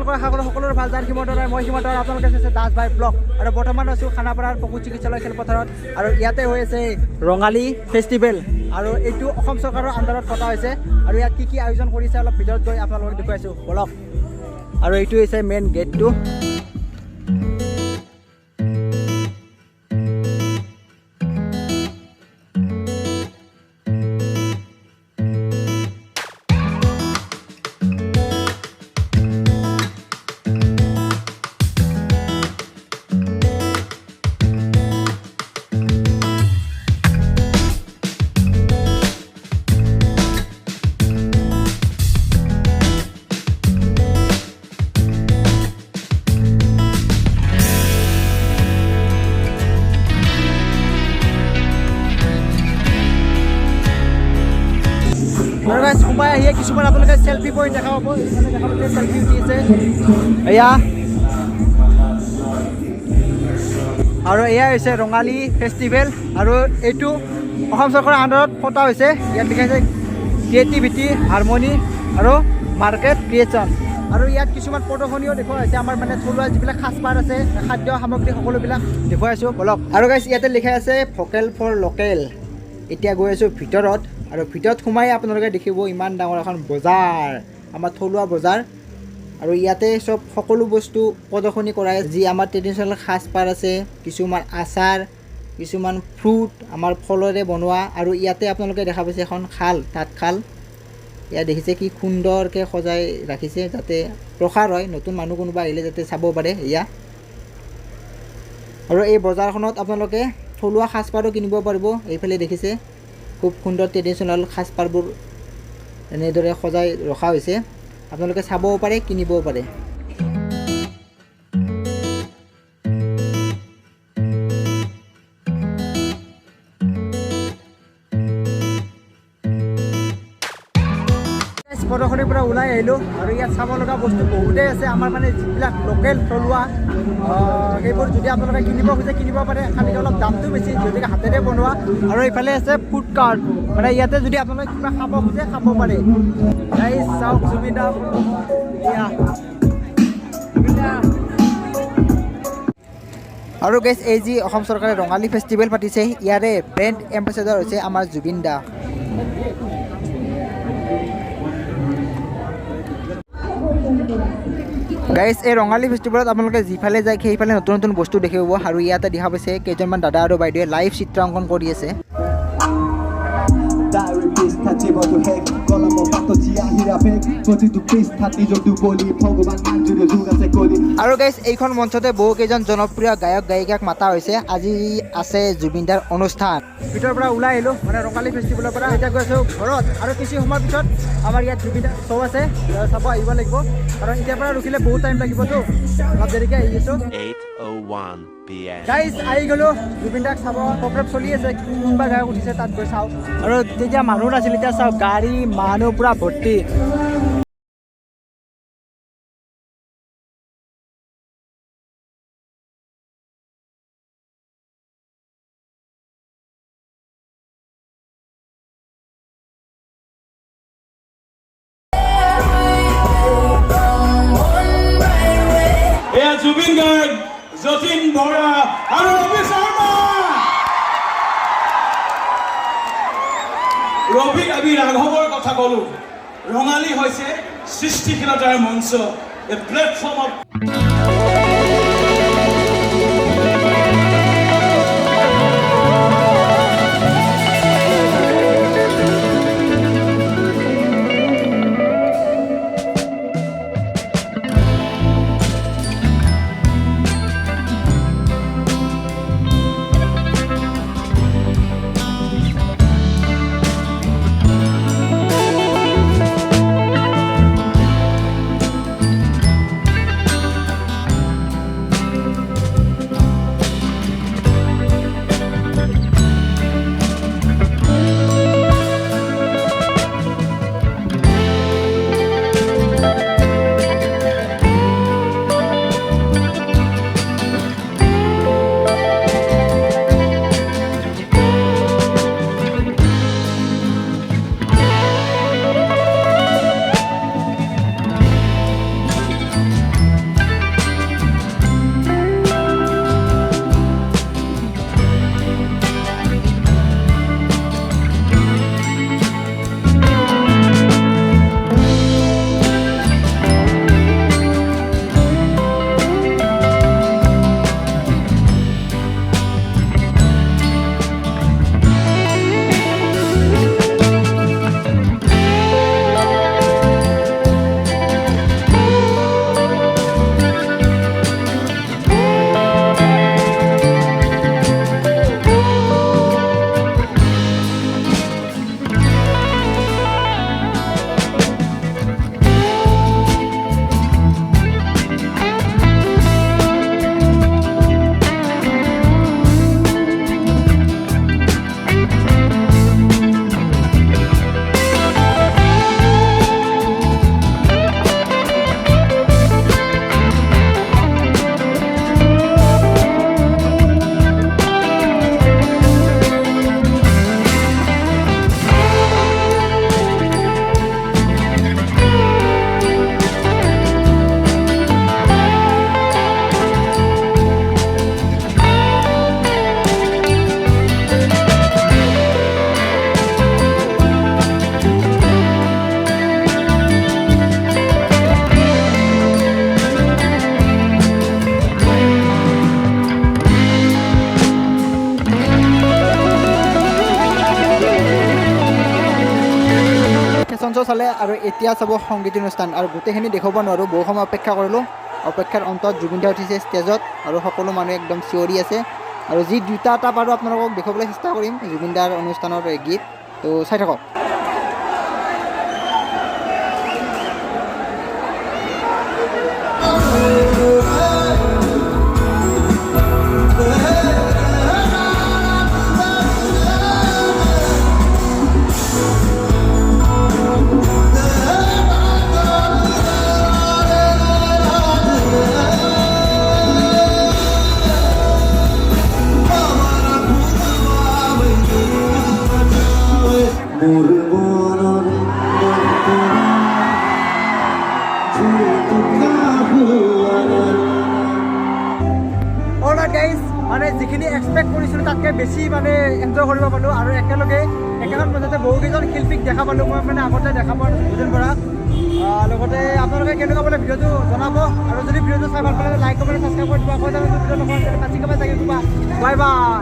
আপোনালোকৰ আশা কৰোঁ সকলোৰে ভাল যাৰ হিমতৰ মই হিমতৰ আপোনালোকে চাইছে দাস ভাই ব্লগ আৰু বৰ্তমান আছোঁ খানাপাৰাৰ পশু চিকিৎসালয় খেলপথাৰত আৰু ইয়াতে হৈ আছে ৰঙালী ফেষ্টিভেল আৰু এইটো অসম চৰকাৰৰ আণ্ডাৰত পতা হৈছে আৰু ইয়াত কি আয়োজন কৰিছে অলপ ভিতৰত গৈ আপোনালোকক দেখুৱাইছোঁ বলক আৰু এইটো হৈছে মেইন গেটটো সোমাই আহিয়ে কিছুমান আপোনালোকে চেল্ফি পইণ্ট দেখা পাব চেল্ফি উঠিছে এয়া আৰু এয়া হৈছে ৰঙালী ফেষ্টিভেল আৰু এইটো অসম চৰকাৰৰ আণ্ডাৰত পতা হৈছে ইয়াত লিখাইছে ক্ৰিয়েটিভিটি হাৰমনি আৰু মাৰ্কেট ক্ৰিয়েশ্যন আৰু ইয়াত কিছুমান প্ৰদৰ্শনীও দেখুওৱা হৈছে আমাৰ মানে থলুৱা যিবিলাক সাজপাৰ আছে খাদ্য সামগ্ৰী সকলোবিলাক দেখুৱাইছোঁ বলক আৰু গাইছ ইয়াতে লিখা আছে ভোকেল ফৰ লোকেল এতিয়া গৈ আছোঁ ভিতৰত আৰু ভিতৰত সোমাই আপোনালোকে দেখিব ইমান ডাঙৰ এখন বজাৰ আমাৰ থলুৱা বজাৰ আৰু ইয়াতে চব সকলো বস্তু প্ৰদৰ্শনী কৰাই যি আমাৰ ট্ৰেডিশ্যনেল সাজপাৰ আছে কিছুমান আচাৰ কিছুমান ফ্ৰুট আমাৰ ফলৰে বনোৱা আৰু ইয়াতে আপোনালোকে দেখা পাইছে এখন খাল তাঁতশাল ইয়াত দেখিছে কি সুন্দৰকৈ সজাই ৰাখিছে যাতে প্ৰসাৰ হয় নতুন মানুহ কোনোবা আহিলে যাতে চাব পাৰে এয়া আৰু এই বজাৰখনত আপোনালোকে থলুৱা সাজপাৰো কিনিব পাৰিব এইফালে দেখিছে খুব সুন্দৰ ট্ৰেডিশ্যনেল সাজপাৰবোৰ এনেদৰে সজাই ৰখা হৈছে আপোনালোকে চাবও পাৰে কিনিবও পাৰে প্ৰদৰ্শনীৰ পৰা ওলাই আহিলোঁ আৰু ইয়াত চাব লগা বস্তু বহুতেই আছে আমাৰ মানে যিবিলাক লোকেল থলুৱা সেইবোৰ যদি আপোনালোকে কিনিব খোজে কিনিব পাৰে খালি অলপ দামটো বেছি যদিকে হাতেৰে বনোৱা আৰু এইফালে আছে ফুড কাৰ্ট মানে ইয়াতে যদি আপোনালোকে কিবা খাব খোজে খাব পাৰে এই চাওক জুবিনদা আৰু গেছ এই যি অসম চৰকাৰে ৰঙালী ফেষ্টিভেল পাতিছে ইয়াৰে ব্ৰেণ্ড এম্বেচাডৰ হৈছে আমাৰ জুবিনদা গাইজ এই ৰঙালী ফেষ্টিভেলত আপোনালোকে যিফালে যায় সেইফালে নতুন নতুন বস্তু দেখিব আৰু ইয়াতে দেখা পাইছে কেইজনমান দাদা আৰু বাইদেৱে লাইভ চিত্ৰাংকন কৰি আছে আৰু গাইজ এইখন মঞ্চতে বহু কেইজন জনপ্ৰিয় গায়ক গায়িকাক মাতা হৈছে আজি আছে জুবিনদাৰ অনুষ্ঠান ভিতৰৰ পৰা ওলাই আহিলোঁ মানে ৰঙালী ফেষ্টিভেলৰ পৰা এতিয়া গৈ আছোঁ ঘৰত আৰু কিছু সময়ৰ পিছত আমাৰ ইয়াত জুবিনদাৰ শ্ব' আছে চাব আহিব লাগিব কাৰণ এতিয়াৰ পৰা ৰখিলে বহুত টাইম লাগিবতো অলপ দেৰিকৈ আহি আছোঁ গাইজ আহি গ'লোঁ জুবিনদাক চাব প্ৰগ্ৰেম চলি আছে কোনোবা গায়ক উঠিছে তাত গৈ চাওঁ আৰু তেতিয়া মানুহ নাছিল এতিয়া চাওক গাড়ী মানুহ পুৰা ভৰ্তি জুবিন গাৰ্গ যতীন বৰা আৰু ৰবি শৰ্মা ৰবি আমি ৰাঘৱৰ কথা ক'লো ৰঙালী হৈছে সৃষ্টিশীলতাৰ মঞ্চ এ প্লেটফৰ্ম অফ চালে আৰু এতিয়া চাব সংগীত অনুষ্ঠান আৰু গোটেইখিনি দেখাব নোৱাৰোঁ বহু সময় অপেক্ষা কৰিলোঁ অপেক্ষাৰ অন্তত জুবিন দা উঠিছে ষ্টেজত আৰু সকলো মানুহে একদম চিঞৰি আছে আৰু যি দুটা এটা পাৰোঁ আপোনালোকক দেখুৱাবলৈ চেষ্টা কৰিম জুবিন দাৰ অনুষ্ঠানৰ গীত তো চাই থাকক মানে যিখিনি এক্সপেক্ট কৰিছিলোঁ তাতকৈ বেছি মানে এনজয় কৰিব পালোঁ আৰু একেলগে একেখন বজাতে বহুকেইজন শিল্পীক দেখা পালোঁ মই মানে আগতে দেখা পোৱা নাছিলোঁ দুদিন পৰা লগতে আপোনালোকে কেনেকুৱা পালে ভিডিঅ'টো জনাব আৰু যদি ভিডিঅ'টো চাই ভাল পালে লাইক কমেণ্ট ছাবস্ক্ৰাইব কৰি দিব আকৌ ভিডিঅ'টো বাই বাই